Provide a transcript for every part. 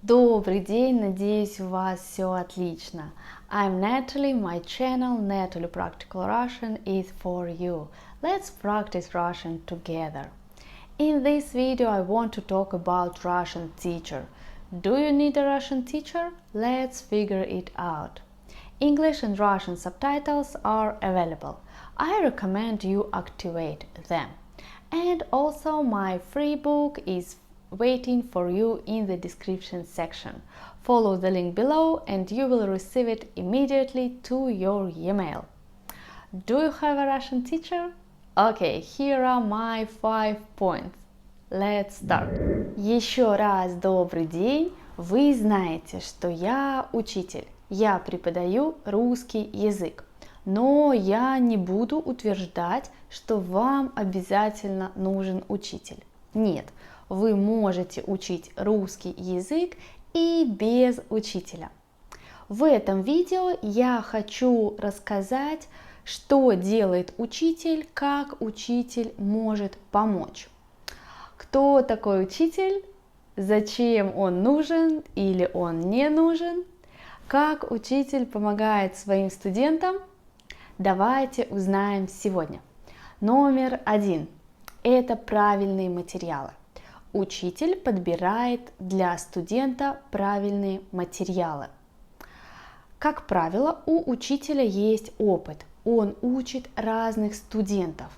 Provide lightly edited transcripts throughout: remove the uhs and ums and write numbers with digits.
Добрый день, надеюсь, у вас все отлично. I'm Natalie, my channel Natalie Practical Russian is for you. Let's practice Russian together. In this video, I want to talk about Russian teacher. Do you need a Russian teacher? Let's figure it out. English and Russian subtitles are available. I recommend you activate them. And also my free book is waiting for you in the description section. Follow the link below and you will receive it immediately to your email. Do you have a Russian teacher? Okay, here are my 5 points. Let's start. Еще раз добрый день. Вы знаете, что я учитель. Я преподаю русский язык. Но я не буду утверждать, что вам обязательно нужен учитель. Нет, вы можете учить русский язык и без учителя. В этом видео я хочу рассказать, что делает учитель, как учитель может помочь. Кто такой учитель? Зачем он нужен или он не нужен? Как учитель помогает своим студентам? Давайте узнаем сегодня. Номер 1. Это правильные материалы. Учитель подбирает для студента правильные материалы. Как правило, у учителя есть опыт. Он учит разных студентов.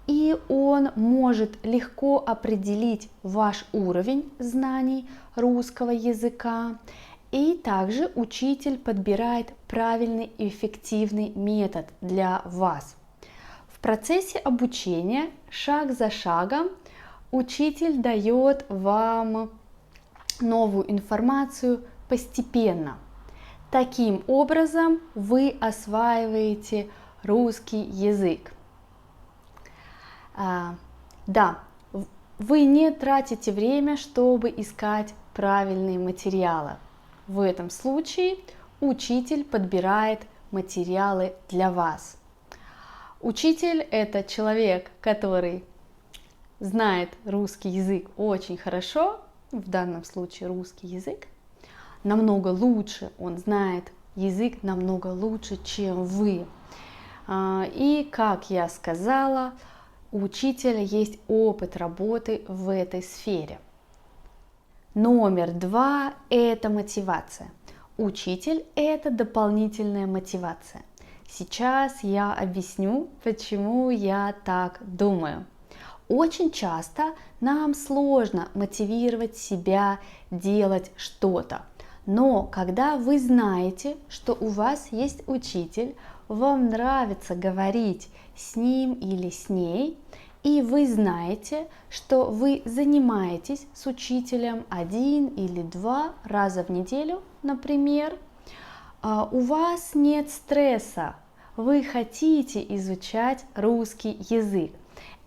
И он может легко определить ваш уровень знаний русского языка. И также учитель подбирает правильный и эффективный метод для вас. В процессе обучения шаг за шагом учитель дает вам новую информацию постепенно. Таким образом вы осваиваете русский язык. Да, вы не тратите время, чтобы искать правильные материалы. В этом случае учитель подбирает материалы для вас. Учитель – это человек, который знает русский язык очень хорошо, в данном случае русский язык, намного лучше, он знает язык намного лучше, чем вы. И, как я сказала, у учителя есть опыт работы в этой сфере. Номер 2 – это мотивация. Учитель – это дополнительная мотивация. Сейчас я объясню, почему я так думаю. Очень часто нам сложно мотивировать себя делать что-то. Но когда вы знаете, что у вас есть учитель, вам нравится говорить с ним или с ней, и вы знаете, что вы занимаетесь с учителем 1 или 2 раза в неделю, например, у вас нет стресса, вы хотите изучать русский язык.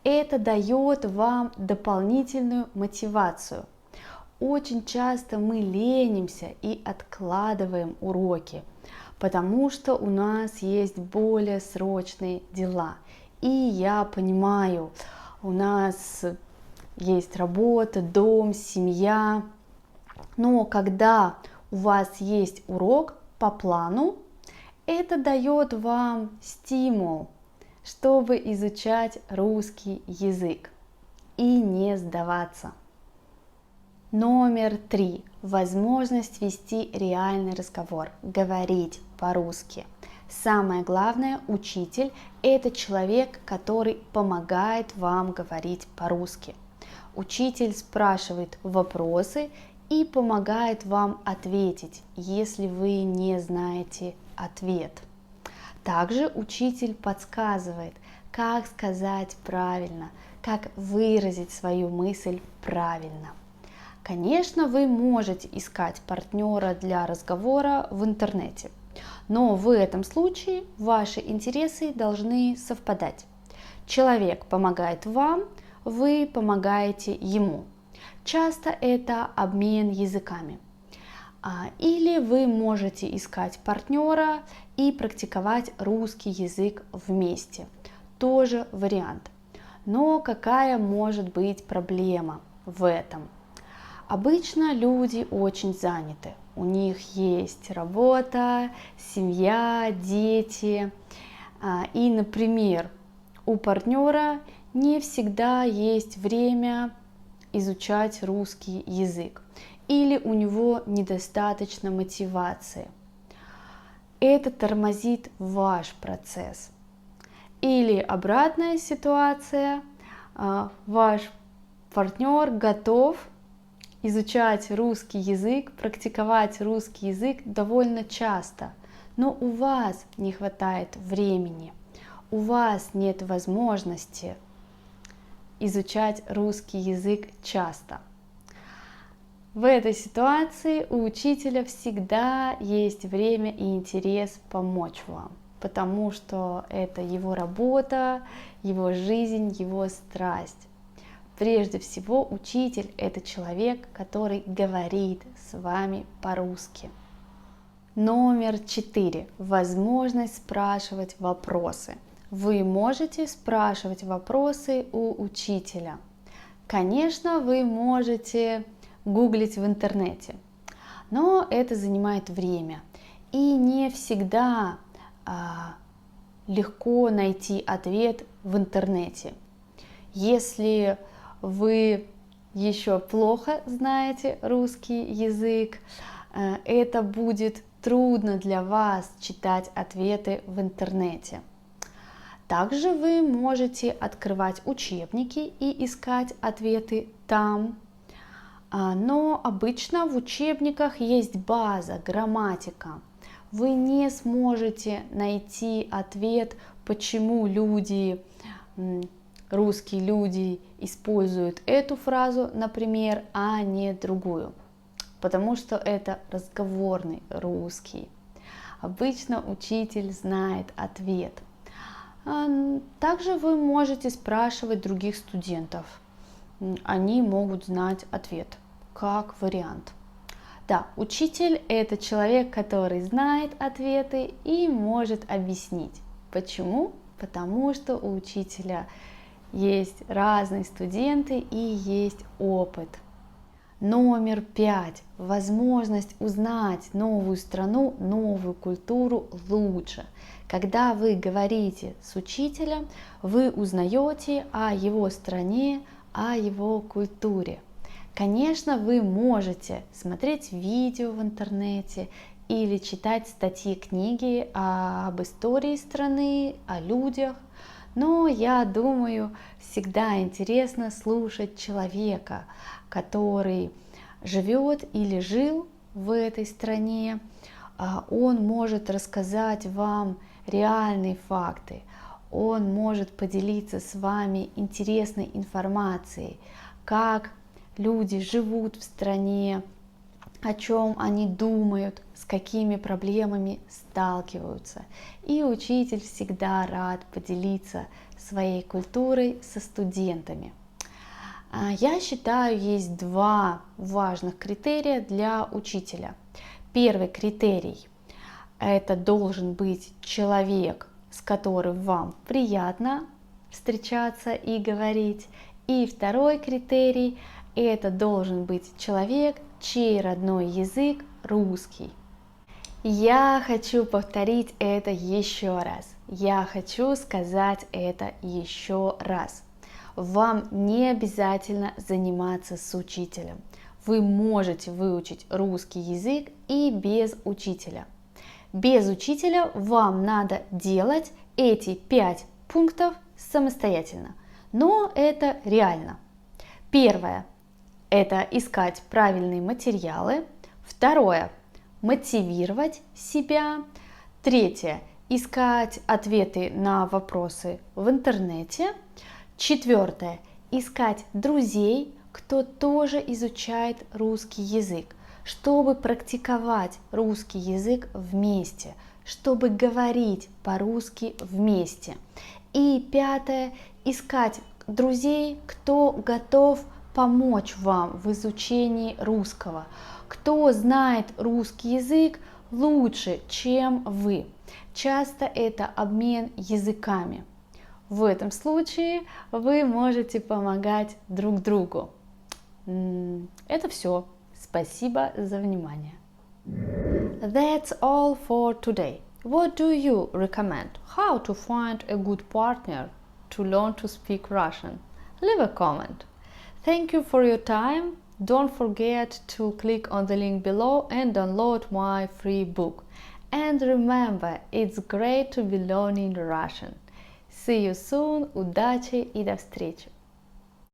Это дает вам дополнительную мотивацию. Очень часто мы ленимся и откладываем уроки, потому что у нас есть более срочные дела. И я понимаю, у нас есть работа, дом, семья, но когда у вас есть урок по плану, это дает вам стимул, чтобы изучать русский язык и не сдаваться. Номер 3. Возможность вести реальный разговор, говорить по-русски. Самое главное, учитель – это человек, который помогает вам говорить по-русски. Учитель спрашивает вопросы и помогает вам ответить, если вы не знаете ответ. Также учитель подсказывает, как сказать правильно, как выразить свою мысль правильно. Конечно, вы можете искать партнера для разговора в интернете, но в этом случае ваши интересы должны совпадать. Человек помогает вам, вы помогаете ему. Часто это обмен языками. Или вы можете искать партнера и практиковать русский язык вместе. Тоже вариант. Но какая может быть проблема в этом? Обычно люди очень заняты. У них есть работа, семья, дети. И, например, у партнера не всегда есть время изучать русский язык, или у него недостаточно мотивации. Это тормозит ваш процесс. Или обратная ситуация, ваш партнер готов изучать русский язык, практиковать русский язык довольно часто, но у вас не хватает времени, у вас нет возможности изучать русский язык часто. В этой ситуации у учителя всегда есть время и интерес помочь вам, потому что это его работа, его жизнь, его страсть. Прежде всего, учитель – это человек, который говорит с вами по-русски. Номер 4. Возможность спрашивать вопросы. Вы можете спрашивать вопросы у учителя. Конечно, вы можете гуглить в интернете, но это занимает время. И не всегда легко найти ответ в интернете. Если вы еще плохо знаете русский язык, это будет трудно для вас читать ответы в интернете. Также вы можете открывать учебники и искать ответы там. Но обычно в учебниках есть база, грамматика. Вы не сможете найти ответ, почему русские люди используют эту фразу, например, а не другую, потому что это разговорный русский. Обычно учитель знает ответ. Также вы можете спрашивать других студентов. Они могут знать ответ, как вариант. Да, учитель – это человек, который знает ответы и может объяснить. Почему? Потому что у учителя есть разные студенты и есть опыт. Номер 5. Возможность узнать новую страну, новую культуру лучше. Когда вы говорите с учителем, вы узнаете о его стране, о его культуре. Конечно, вы можете смотреть видео в интернете или читать статьи, книги об истории страны, о людях, но я думаю, всегда интересно слушать человека, который живет или жил в этой стране. Он может рассказать вам реальные факты, он может поделиться с вами интересной информацией, как люди живут в стране, о чем они думают, с какими проблемами сталкиваются. И учитель всегда рад поделиться своей культурой со студентами. Я считаю, есть два важных критерия для учителя. Первый критерий – это должен быть человек, с которым вам приятно встречаться и говорить. И второй критерий – это должен быть человек, чей родной язык русский. Я хочу повторить это еще раз. Я хочу сказать это еще раз. Вам не обязательно заниматься с учителем. Вы можете выучить русский язык и без учителя. Без учителя вам надо делать эти 5 пунктов самостоятельно. Но это реально. Первое – это искать правильные материалы. Второе – мотивировать себя. Третье – искать ответы на вопросы в интернете. Четвертое – искать друзей, кто тоже изучает русский язык, чтобы практиковать русский язык вместе, чтобы говорить по-русски вместе. И пятое – искать друзей, кто готов помочь вам в изучении русского, кто знает русский язык лучше, чем вы. Часто это обмен языками. В этом случае вы можете помогать друг другу. Это все. Спасибо за внимание. That's all for today. What do you recommend? How to find a good partner to learn to speak Russian? Leave a comment. Thank you for your time. Don't forget to click on the link below and download my free book. And remember, it's great to be learning Russian. See you soon. Удачи и до встречи!